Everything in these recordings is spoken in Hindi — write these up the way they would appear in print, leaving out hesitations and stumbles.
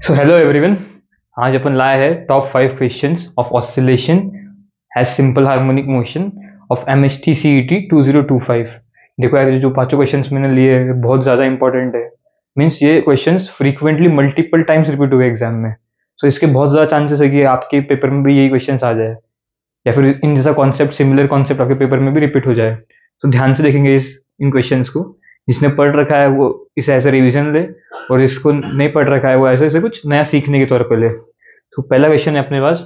So hello everyone. आज अपन लाए हैं top 5 questions of oscillation has simple harmonic motion of MHT CET 2025। देखो यार, ये जो पांचों क्वेश्चंस मैंने लिए हैं बहुत ज़्यादा इंपॉर्टेंट है। मीन्स ये questions frequently multiple times repeat हुए एग्जाम में। सो इसके बहुत ज़्यादा चांसेस है कि आपके पेपर में भी यही क्वेश्चंस आ जाए, या फिर इन जैसा कॉन्सेप्ट, सिमिलर कॉन्सेप्ट आपके पेपर में भी रिपीट हो जाए। तो ध्यान से देखेंगे इन क्वेश्चंस को। जिसने पढ़ रखा है वो इसे ऐसे रिवीजन ले, और इसको नहीं पढ़ रखा है वो ऐसे ऐसे कुछ नया सीखने के तौर पे ले। तो पहला क्वेश्चन है अपने पास।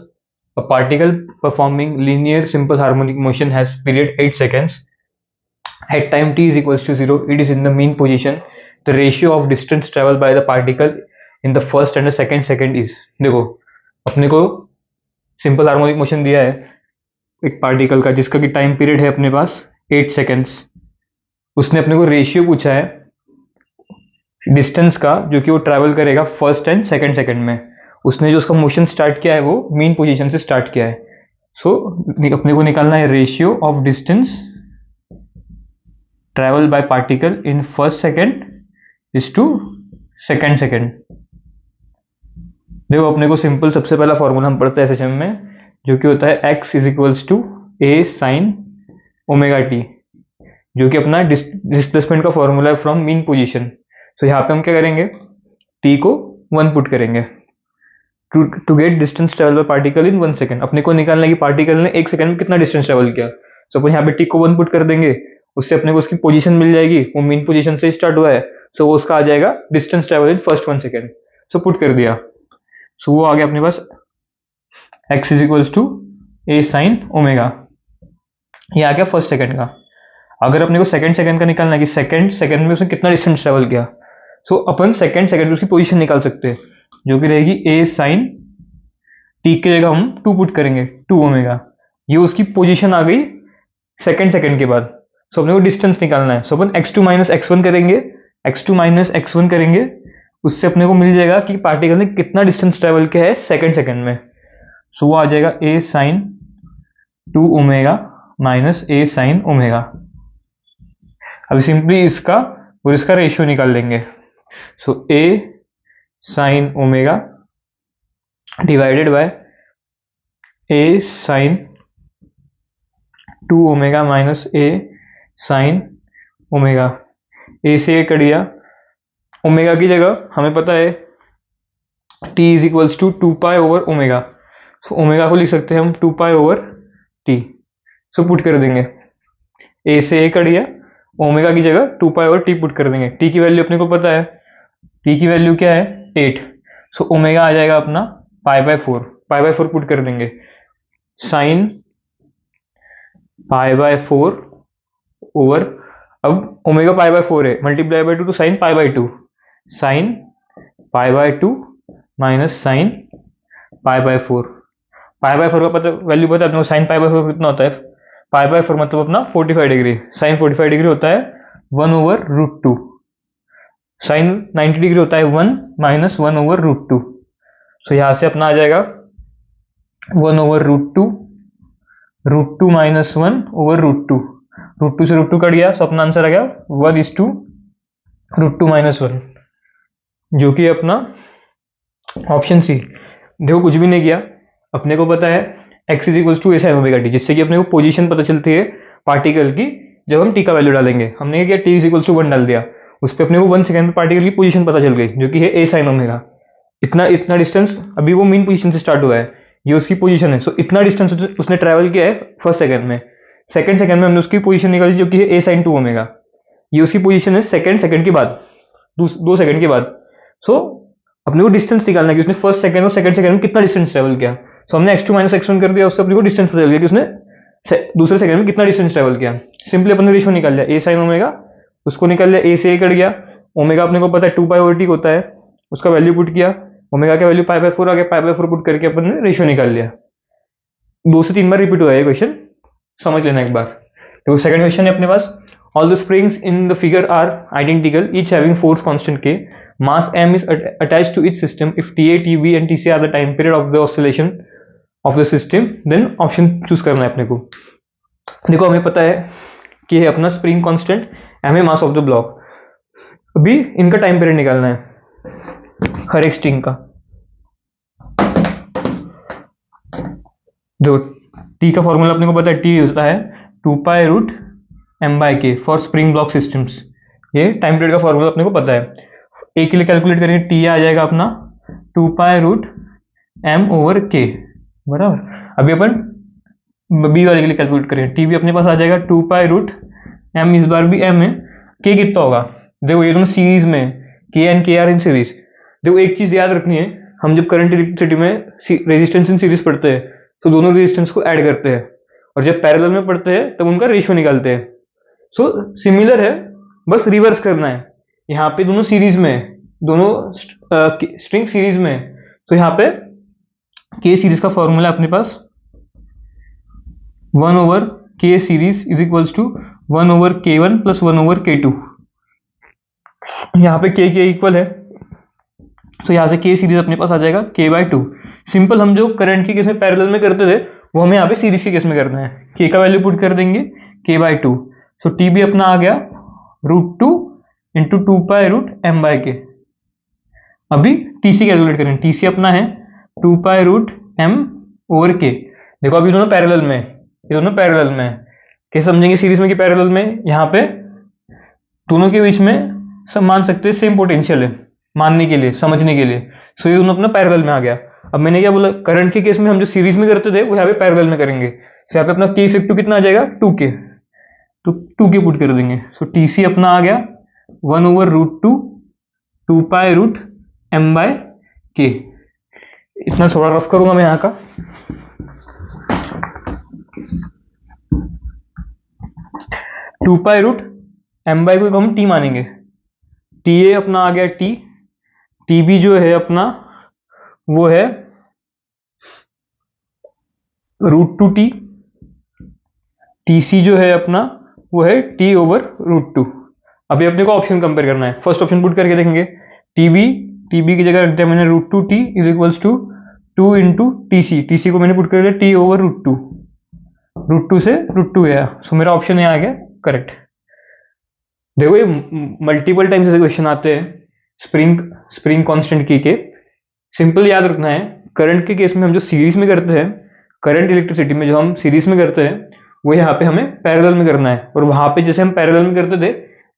A particle performing linear simple harmonic motion has period 8 seconds. At time t is equals to 0, it is in the mean position. The ratio of distance traveled by the particle in the first and the second second is। देखो, अपने को सिंपल हार्मोनिक मोशन दिया है एक पार्टिकल का, जिसका कि टाइम पीरियड है अपने पास 8 seconds। उसने अपने को रेशियो पूछा है डिस्टेंस का, जो कि वो ट्रैवल करेगा फर्स्ट एंड सेकंड सेकंड में। उसने जो उसका मोशन स्टार्ट किया है वो मीन पोजीशन से स्टार्ट किया है। सो अपने को निकालना है ratio of distance travel by particle in first second is to second second. देखो, अपने को सिंपल सबसे पहला फॉर्मूला हम पढ़ते हैं सेशन में, जो कि होता है x is equals to A sine omega T, जो कि अपना डिस्प्लेसमेंट का फॉर्मूला है फ्रॉम मीन पोजीशन। तो यहाँ पे हम क्या करेंगे, t को 1 पुट करेंगे to get distance travel by particle in 1 second. अपने को निकालना है कि पार्टिकल ने 1 सेकंड में कितना डिस्टेंस ट्रेवल किया। सो अपन यहाँ पे t को 1 पुट कर देंगे, उससे अपने को उसकी पोजीशन मिल जाएगी। वो मीन पोजीशन से स्टार्ट हुआ है, सो वो उसका आ जाएगा distance travel in first 1 second. So put कर दिया, सो वो आ गया अपने पास x is equals to A sine omega. ये आ गया फर्स्ट सेकंड का। अगर अपने को सेकंड सेकंड का निकालना है कि सेकंड सेकंड में उसने कितना डिस्टेंस ट्रेवल किया, सो अपन सेकंड सेकंड में उसकी पोजीशन निकाल सकते हैं, जो कि रहेगी ए साइन टी की जगह हम 2 पुट करेंगे 2 ओमेगा। ये उसकी पोजीशन आ गई सेकंड सेकंड के बाद। सो अपने को डिस्टेंस निकालना है। सो अपन x2 माइनस x1 करेंगे, x2 माइनस x1 करेंगे, उससे अपने को मिल जाएगा कि पार्टिकल ने कितना डिस्टेंस ट्रेवल किया है सेकंड सेकंड में। सो वो आ जाएगा A sine 2 omega minus A sine omega. अभी सिंपली इसका और इसका रेशियो निकाल लेंगे। So A sine omega divided by A sine 2 omega minus A sine omega. A से ए कट गया, ओमेगा की जगह हमें पता है t is equals to 2 pi over omega. So omega को लिख सकते हैं हम 2 pi over t। So put कर देंगे, ए से ए कट गया, ओमेगा की जगह 2 पाई ओवर t पुट कर देंगे। t की वैल्यू अपने को पता है, t की वैल्यू क्या है 8। सो ओमेगा आ जाएगा अपना pi by 4। Pi by 4 put कर देंगे, साइन पाई बाय 4 ओवर, अब ओमेगा पाई बाय 4 है, मल्टीप्लाई बाय 2 तो sine pi by 2, sine pi by 2 minus sine pi by 4। Pi by 4 का पता वैल्यू पता है अपने को, साइन पाई बाय 4 कितना होता है, पाई बाय 4 मतलब अपना 45 डिग्री। साइन 45 डिग्री होता है 1 ओवर रूट 2। साइन 90 डिग्री होता है 1 माइनस 1 ओवर रूट 2। सो यहाँ से अपना आ जाएगा 1 over root 2 minus 1 over root 2। Root 2 से रूट 2 कट गया, सो अपना आंसर आ गया 1 इज टू रूट 2 माइनस 1, जो कि अपना ऑप्शन सी। देखो, कुछ भी नहीं किया, अपने को पता है x is equals to A sine omega T, जिससे कि अपने को पोजीशन पता चलती है पार्टिकल की जब हम t का वैल्यू डालेंगे। हमने क्या किया, t इज इक्वल्स टू 1 डाल दिया, उस पर अपने को 1 सेकंड में पार्टिकल की पोजीशन पता चल गई, जो कि है ए साइन ओमेगा। इतना इतना डिस्टेंस, अभी वो मीन पोजीशन से स्टार्ट हुआ है, ये उसकी पोजीशन है। सो इतना डिस्टेंस उसने ट्रैवल किया है फर्स्ट सेकंड में। सेकंड सेकंड में हमने उसकी पोजीशन निकाली, जो कि है ए साइन 2 ओमेगा। ये उसकी पोजीशन है सेकंड सेकंड के बाद, 2 सेकंड के बाद। सो अपने को डिस्टेंस निकालना है कि उसने फर्स्ट सेकंड और सेकंड सेकंड में कितना डिस्टेंस ट्रैवल किया। सो हमने x2 माइनस x1 कर दिया, उससे अपने को डिस्टेंस पता चल गया कि उसने दूसरे सेकंड में कितना डिस्टेंस ट्रैवल किया। सिंपली अपने रेशियो निकाल लिया, ए साइन ओमेगा, उसको निकाल लिया, ए से ए कट गया, ओमेगा अपने को पता है 2 पाई ओवर टी होता है, उसका वैल्यू पुट किया, ओमेगा का वैल्यू पाई बाय 4 आ गया, पाई बाय 4 पुट करके अपन ने रेशियो निकाल लिया। 2 से 3 बार रिपीट हुआ है क्वेश्चन, समझ लेना एक बार। तो सेकंड क्वेश्चन है अपने पास, all the springs in the figure are identical, each having force constant k, mass m is attached to its system if ta, tb and tc are the time period of the oscillation of the system, then option choose करना है अपने को। देखो, हमें पता है कि है अपना स्प्रिंग कांस्टेंट, m है मास ऑफ द ब्लॉक। अभी इनका टाइम पीरियड निकालना है हर एक स्ट्रिंग का। जो टी का फॉर्मूला अपने को पता है, टी होता है 2π√m/k for spring block systems. ये टाइम पीरियड का फॉर्मूला अपने को पता है। ए के लिए कैलकुलेट करेंगे, टी आ जाएगा अपना 2π√m/k, बराबर। अभी अपन बी वाले के लिए कैलकुलेट करें, टी भी अपने पास आ जाएगा 2π√m, इस बार भी m है, k कितना होगा, देखो ये दोनों सीरीज में, के एंड के आर इन सीरीज। देखो एक चीज याद रखनी है, हम जब करंट इलेक्ट्रिसिटी में रेजिस्टेंस इन सीरीज पढ़ते हैं तो दोनों रेजिस्टेंस को ऐड करते हैं, और जब पैरेलल में पढ़ते हैं तब उनका रेशियो निकालते हैं। सो सिमिलर है, बस रिवर्स करना है। यहाँ पे दोनों सीरीज में, दोनों स्ट्रिंग सीरीज में, तो यहाँ पे के सीरीज का फॉर्मूला अपने पास 1/k series is equals to 1/k1 plus 1/k2। यहाँ पे के इक्वल है, तो यहाँ से के सीरीज अपने पास आ जाएगा k/2। सिंपल, हम जो करंट के केस में पैरेलल में करते थे वो हमें यहाँ पे सीरीज के केस में करना है। के का वैल्यू पुट कर देंगे k/2, सो टी भी अपना आ गया √2 इंटू 2π√m/k। अभी टीसी कैलकुलेट करें, टीसी अपना है 2π√m/k। देखो अभी दोनों पैरेलल में, ये दोनों पैरेलल में है। कैसे समझेंगे सीरीज में कि पैरेलल में? यहाँ पे दोनों के बीच में सब मान सकते हैं सेम पोटेंशियल है, मानने के लिए, समझने के लिए। सो ये दोनों अपना पैरेलल में आ गया। अब मैंने क्या बोला, करंट के केस में हम जो सीरीज में करते थे वो यहाँ पे पैरेलल में करेंगे। तो यहाँ पे अपना के इफेक्टिव कितना आ जाएगा 2k, तो 2k पुट कर देंगे। सो टीसी अपना आ गया 1/√2 2π√m/k। इतना थोड़ा रफ करूंगा मैं यहाँ का। Two pi root M by को हम टी मानेंगे, टी ए अपना आ गया टी, टी बी जो है अपना वो है √2t, टी सी जो है अपना वो है t/√2। अभी अपने को ऑप्शन कंपेयर करना है, फर्स्ट ऑप्शन पुट करके देखेंगे। टीबी की जगह रख दिया मैंने √2t is equals to 2 into TC, TC को मैंने पुट कर दिया t/√2, √2 से √2 गया, सो मेरा ऑप्शन यहाँ आ गया करेक्ट। देखो ये मल्टीपल टाइम्स ऐसे क्वेश्चन आते हैं स्प्रिंग कांस्टेंट की के। सिंपल याद रखना है, करंट के केस में हम जो सीरीज में करते हैं, करंट इलेक्ट्रिसिटी में जो हम सीरीज में करते हैं वो यहाँ पे हमें पैरेलल में करना है, और वहां पे जैसे हम पैरेलल में करते थे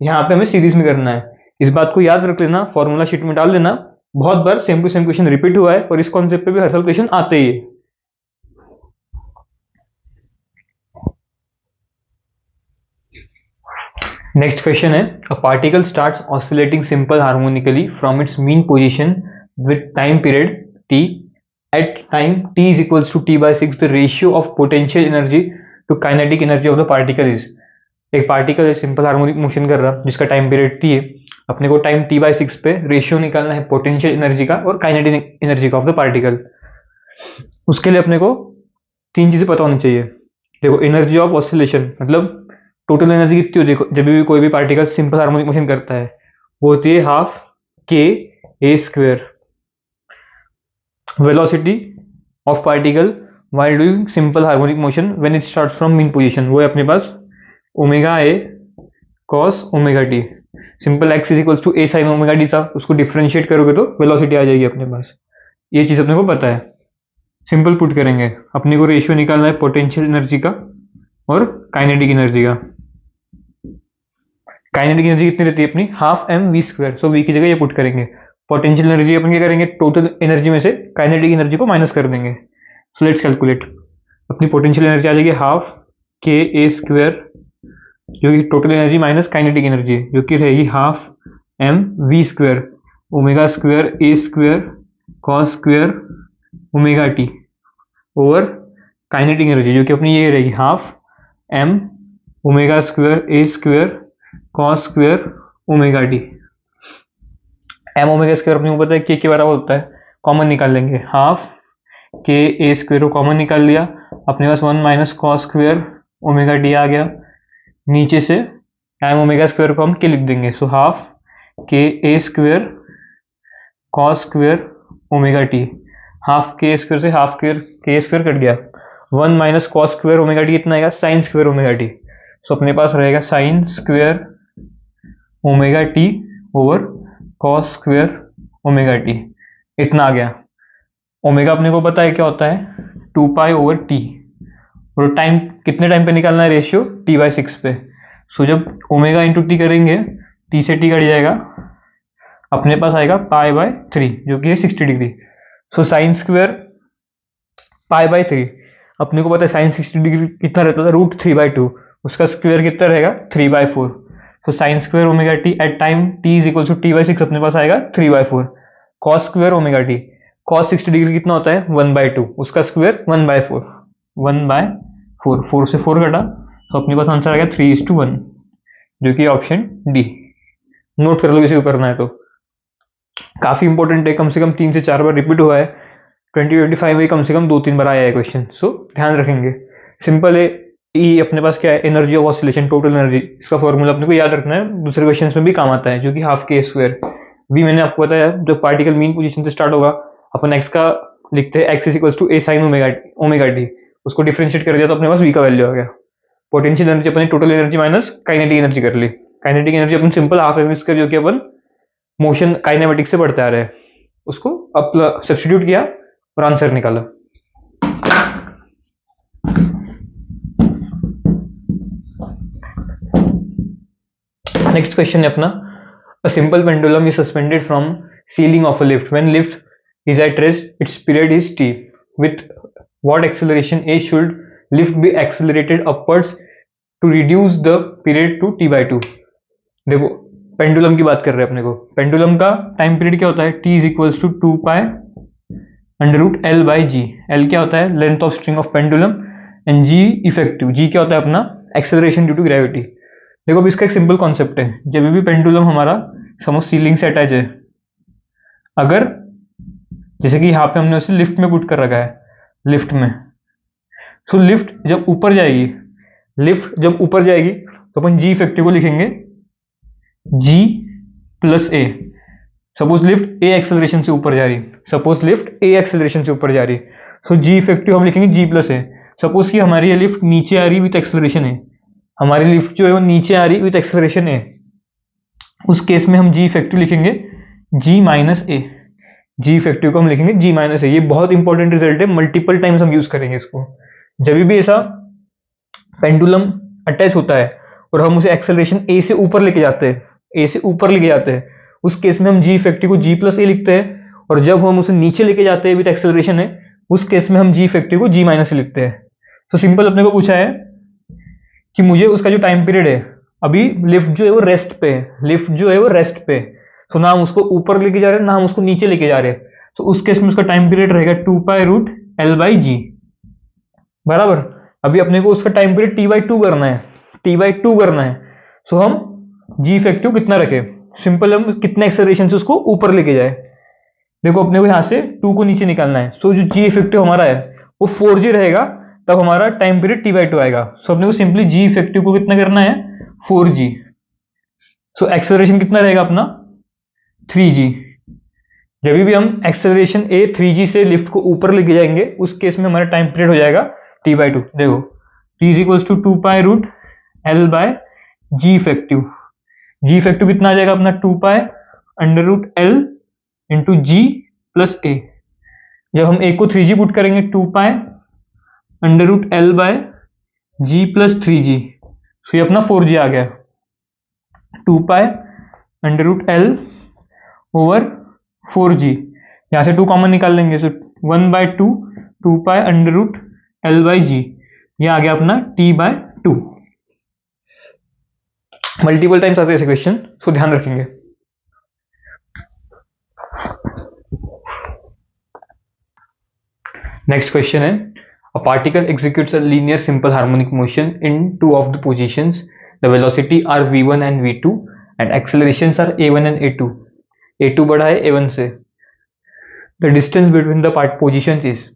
यहाँ पे हमें सीरीज में करना है। इस बात को याद रख लेना, फॉर्मूला शीट में डाल लेना। बहुत बार same to same question repeat हुआ है और इस कॉन्सेप्ट पे भी हर साल क्वेश्चन आते ही है। नेक्स्ट क्वेश्चन है, a particle starts oscillating simple harmonically from its mean position with time period t, at time t is equals to t/6 the ratio of potential energy to kinetic energy of the particle is। एक पार्टिकल है सिंपल हार्मोनिक मोशन कर रहा जिसका टाइम पीरियड t है, अपने को टाइम t/6 पे रेशियो निकालना है पोटेंशियल एनर्जी का और काइनेटिक एनर्जी का ऑफ द पार्टिकल। उसके लिए अपने को तीन चीजें पता होनी चाहिए। देखो एनर्जी ऑफ ऑसिलेशन मतलब टोटल एनर्जी कितनी होती है जब भी कोई भी पार्टिकल सिंपल हार्मोनिक मोशन करता है, वो होती है half k(a²). Velocity of particle while doing simple harmonic motion when it starts from mean position, वो है अपने पास ω(a cos ωt). Simple x is equals to a sin ωt था, उसको डिफ्रेंशिएट करोगे तो वेलोसिटी आ जाएगी अपने पास। ये चीज अपने को पता है। सिंपल पुट करेंगे, अपने को रेशियो निकालना है पोटेंशियल एनर्जी का और काइनेटिक एनर्जी का। काइनेटिक एनर्जी कितनी रहती है अपनी, हाफ mv², सो v की जगह ये पुट करेंगे। पोटेंशियल एनर्जी अपन क्या करेंगे, टोटल एनर्जी में से काइनेटिक एनर्जी को माइनस कर देंगे। सो लेट्स कैलकुलेट, अपनी पोटेंशियल एनर्जी आ जाएगी हाफ k(a²), जो कि total energy minus kinetic energy जो कि रहेगी half mv², ω²a² cos² ωt over kinetic energy जो कि अपनी ये रहेगी half m ω²a² cos² ωt। m ω² अपने को पता है k के बराबर होता है, कॉमन निकाल लेंगे, हाफ k(a²) को कॉमन निकाल लिया, अपने पास 1 माइनस cos² ωt आ गया। नीचे से m ω² को हम k लिख देंगे, so half k(a²) cos² ωt। Half k² से हाफ k² कट गया, 1 माइनस cos² ωt कितना आएगा, sin² ωt। सो अपने पास रहेगा sin² ωt over cos² ωt, इतना आ गया। ओमेगा अपने को पता है क्या होता है, 2π/t, और टाइम कितने टाइम पे निकालना है रेशियो, t/6 पे। सो जब ओमेगा इंटू टी करेंगे, t से t कट जाएगा, अपने पास आएगा π/3 जो कि है 60 डिग्री। सो साइन स्क्वायर π/3, अपने को पता है साइन 60 डिग्री कितना रहता था, √3/2, उसका स्क्वायर कितना रहेगा 3/4। So sine square omega T at time t is equal to t/6 अपने पास आएगा 3/4। Cos square omega T, cos 60 degree कितना होता है 1/2, उसका स्क्वायर 1/4, 1/4, 4 से 4 कटा, तो अपने पास आंसर आ गया 3:1, जो कि ऑप्शन डी। नोट कर लो किसी को करना है तो। काफी इंपॉर्टेंट है, कम से कम 3 से 4 बार रिपीट हुआ है, 2025 में कम से कम 2-3 बार आया है क्वेश्चन, सो ध्यान रखेंगे। सिंपल है। ई अपने पास क्या है, energy of oscillation, total energy, इसका फॉर्मूला अपने को याद रखना है, दूसरे क्वेश्चन में भी काम आता है, जो कि हाफ के स्क्वायर। वी मैंने आपको बताया जब पार्टिकल मीन पोजीशन से स्टार्ट होगा, अपन एक्स का लिखते हैं X is equal to A sine omega T, उसको डिफरेंशिएट कर दिया तो अपने पास वी का वैल्यू आ गया। पोटेंशियल एनर्जी अपनी total energy minus kinetic energy कर ली। काइनेटिक एनर्जी अपन सिंपल हाफ एम स्क्वायर, जो कि अपन मोशन काइनेमेटिक्स से पढ़ते आ रहे हैं, उसको अब सब्स्टिट्यूट किया और आंसर निकाला। नेक्स्ट क्वेश्चन है अपना, a simple pendulum is suspended from ceiling of a lift, when lift is at rest it's period is t, with what acceleration a should lift be accelerated upwards to reduce the period to t/2। देखो पेंडुलम की बात कर रहे हैं अपने को, पेंडुलम का टाइम पीरियड क्या होता है, t is equals to 2π/L/g। L क्या होता है, length of string of pendulum, and g effective, g क्या होता है अपना, एक्सेलरेशन ड्यू टू ग्रेविटी। देखो अब इसका एक सिंपल कॉन्सेप्ट है, जब भी पेंडुलम हमारा समझ सीलिंग से अटैच है, अगर जैसे कि यहाँ पे हमने उसे लिफ्ट में पुट कर रखा है, लिफ्ट में, सो लिफ्ट जब ऊपर जाएगी, लिफ्ट जब ऊपर जाएगी तो अपन जी इफेक्टिव को लिखेंगे G plus A. Suppose lift A acceleration से ऊपर जा रही, सपोज लिफ्ट ए एक्सेलरेशन से ऊपर जा रही, सो जी इफेक्टिव हम लिखेंगे जी प्लस ए। सपोज कि हमारी ये लिफ्ट नीचे आ रही विथ एक्सेलरेशन है, हमारी लिफ्ट जो है वो नीचे आ रही विथ एक्सेलरेशन है, उस केस में हम जी इफेक्टिव लिखेंगे जी माइनस ए। जी इफेक्टिव को हम लिखेंगे जी माइनस ए। ये बहुत इंपॉर्टेंट रिजल्ट है, मल्टीपल टाइम्स हम यूज करेंगे इसको। जब भी ऐसा पेंडुलम अटैच होता है और हम उसे एक्सेलरेशन ए से ऊपर लेके जाते हैं, ए से ऊपर लेके जाते हैं, उस केस में हम जी इफेक्टिव को जी प्लस ए लिखते हैं, और जब हम उसे नीचे लेके जाते हैं विथ एक्सेलरेशन है, उस केस में हम जी इफेक्टिव को जी माइनस ए लिखते हैं। तो सिंपल अपने को पूछा है कि मुझे उसका जो टाइम पीरियड है, अभी लिफ्ट जो है वो रेस्ट पे है, लिफ्ट जो है वो रेस्ट पे, तो ना हम उसको ऊपर लेके जा रहे हैं ना हम उसको नीचे लेके जा रहे हैं, तो उस केस में उसका टाइम पीरियड रहेगा 2π/L/g बराबर। अभी अपने को उसका टाइम पीरियड t/2 करना है, t/2 करना है, सो हम जी इफेक्टिव कितना रखे, सिंपल हम कितने एक्सेलरेशन से उसको ऊपर लेके जाए। देखो अपने को यहां से 2 को नीचे निकालना है, सो जो जी इफेक्टिव हमारा है वो 4g रहेगा, तब हमारा टाइम पीरियड t/2 आएगा। सो अपने को सिंपली जी इफेक्टिव को कितना करना है 4g, सो एक्सेलरेशन कितना रहेगा अपना 3g। जब भी हम एक्सेलरेशन a 3g से लिफ्ट को ऊपर लेके जाएंगे, उस केस में हमारा टाइम पीरियड हो जाएगा t/2। देखो t is equals to 2π/L/g effective, g effective कितना आ जाएगा अपना 2π/L इंटू जी प्लस ए। जब हम a को 3g पुट करेंगे 2π/L/g प्लस 3g, तो ये अपना 4g आ गया, 2π/L/4g, यहां से 2 कॉमन निकाल लेंगे, सो 1/2 2π/L/g, ये आ गया अपना t/2। मल्टीपल टाइम्स आते हैं ऐसे क्वेश्चन, सो ध्यान रखेंगे। नेक्स्ट क्वेश्चन है, a particle executes a linear simple harmonic motion in 2 of the positions, the velocity are v1 and v2 and accelerations are a1 and a2। a2 बड़ा है a1 से, the distance between the positions is,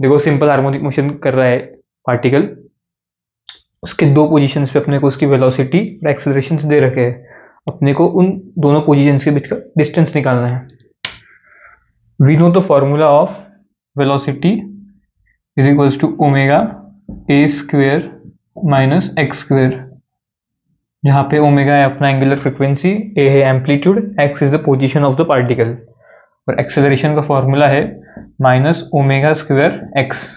देखो सिंपल हार्मोनिक मोशन कर रहा है पार्टिकल, उसके 2 पोजीशंस पे अपने को उसकी वेलोसिटी और एक्सेलरेशन दे रखे हैं, अपने को उन दोनों पोजीशंस के बीच का डिस्टेंस निकालना है। We know the formula of velocity is equals to omega a square minus x square, जहाँ पे ओमेगा है अपना एंगुलर फ्रिक्वेंसी, a है amplitude, x is the position of the particle, और एक्सेलरेशन का फॉर्मूला है माइनस ओमेगा स्क्वेयर एक्स।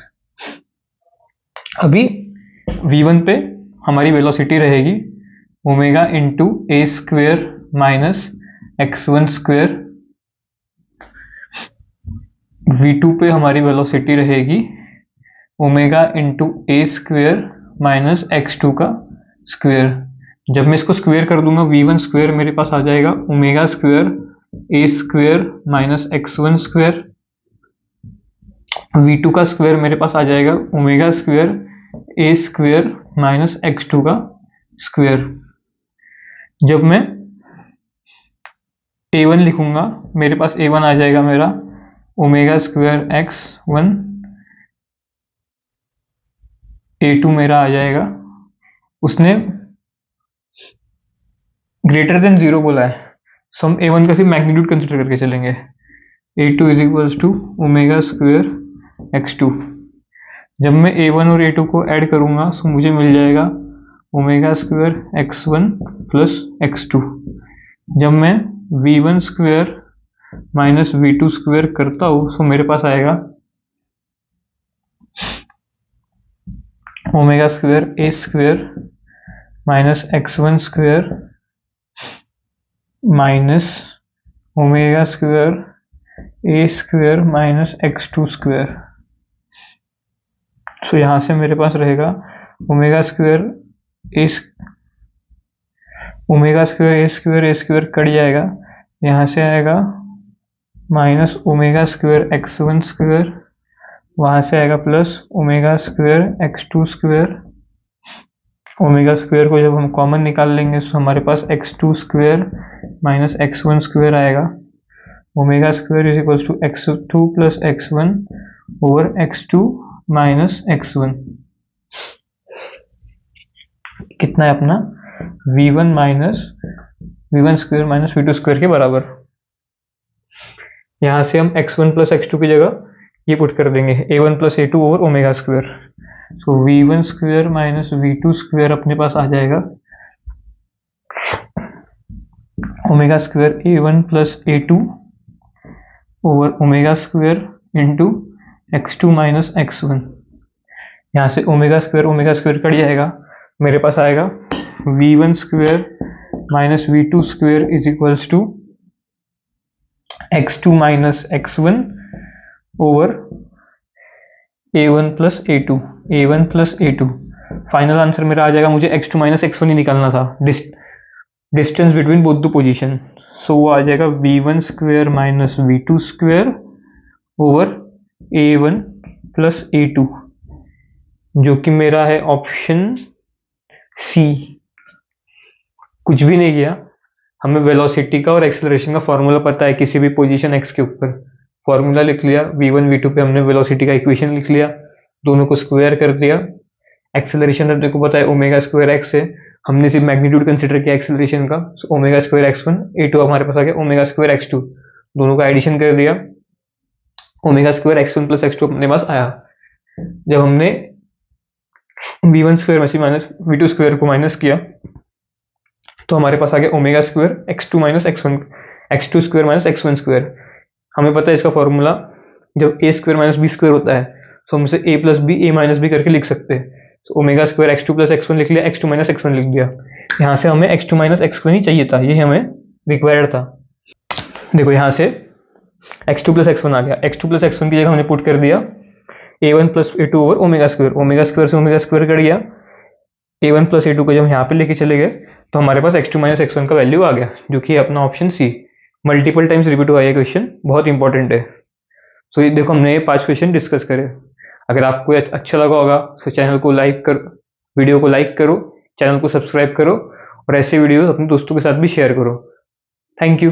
अभी v1 पे हमारी वेलोसिटी रहेगी omega into A square minus x1 square, v2 पे हमारी वेलोसिटी रहेगी omega into A square minus x2 का स्क्वेयर। जब मैं इसको स्क्वेयर कर दूंगा v1 स्क्वेयर मेरे पास आ जाएगा omega square A square minus x1 square, v2 का स्क्वेयर मेरे पास आ जाएगा omega square A square minus x2 का स्क्वेयर। जब मैं a1 लिखूंगा मेरे पास a1 आ जाएगा मेरा ओमेगा स्क्वेयर x1, a2 मेरा आ जाएगा, उसने ग्रेटर देन 0 बोला है, सो हम a1 का सिर्फ मैग्नीट्यूड कंसिडर करके चलेंगे। a2 is equals to omega square x2। जब मैं a1 और a2 को ऐड करूंगा तो मुझे मिल जाएगा omega square x1 plus x2। जब मैं v1 square minus v2 square करता हूँ तो मेरे पास आएगा omega square A square minus x1 square minus omega square A square minus x2 square. तो यहाँ से मेरे पास रहेगा omega square A square cut जाएगा, यहाँ से आएगा minus omega square x1 square, वहाँ से आएगा plus omega square x2 square. Omega square को जब हम कॉमन निकाल लेंगे तो हमारे पास x2 square minus x1 square आएगा। Omega square is equals to x2 plus x1 over x2 minus x1। कितना है अपना v1 square minus v2 square के बराबर। यहाँ से हम x1 प्लस x2 की जगह ये पुट कर देंगे a1 plus a2 over omega square. So v1 square minus v2 square अपने पास आ जाएगा omega square a1 plus a2 over omega square into x2 minus x1। यहाँ से ओमेगा स्क्वेयर कट जाएगा, मेरे पास आएगा v1 square minus v2 square is equals to x2 minus x1 over a1 plus a2। Final answer मेरा आ जाएगा, मुझे x2 माइनस x1 ही निकालना था, distance between both the position. So वो आ जाएगा v1 square minus v2 square over a1 plus a2, जो कि मेरा है ऑप्शन सी। कुछ भी नहीं किया, हमें वेलोसिटी का और एक्सेलरेशन का फॉर्मूला पता है किसी भी पोजीशन x के ऊपर, फॉर्मूला लिख लिया, v1 v2 पे हमने वेलोसिटी का इक्वेशन लिख लिया, दोनों को स्क्वायर कर दिया। एक्सेलरेशन अपने को पता है ओमेगा स्क्वायर एक्स है, हमने सिर्फ मैग्नीट्यूड कंसिडर किया एक्सेलरेशन का, ओमेगा स्क्वायर x1, a2 हमारे पास आ गया ओमेगा स्क्वायर x2, दोनों का एडिशन कर दिया, omega square x1 plus x2 अपने पास आया। जब हमने v1 स्क्वायर में से माइनस v2 स्क्वायर को माइनस किया तो हमारे पास आ गया omega square x2 minus x2 square minus x1 square. हमें पता है इसका फॉर्मूला, जब a square minus b square होता है तो हम इसे a plus B A minus B करके लिख सकते हैं। तो omega square x2 plus x1 लिख लिया, x2 माइनस x1 लिख दिया। यहाँ से हमें x2 माइनस x1 ही चाहिए था, ये हमें रिक्वायर्ड था। देखो यहाँ से x2 प्लस x1 आ गया, x2 प्लस x1 की जगह हमने पुट कर दिया a1 plus a2 over omega square से ओमेगा स्क्वायर कट गया, a1 प्लस a2 को जब यहाँ पे लेके चले गए तो हमारे पास x2 माइनस x1 का वैल्यू आ गया, जो कि अपना option C. Multiple times repeat हुआ ये क्वेश्चन, बहुत इंपॉर्टेंट है। सो ये देखो हमने ये 5 क्वेश्चन डिस्कस करे। अगर आपको अच्छा लगा होगा तो चैनल को लाइक कर, वीडियो को लाइक करो, चैनल को सब्सक्राइब करो और ऐसे वीडियो अपने दोस्तों के साथ भी शेयर करो। Thank you.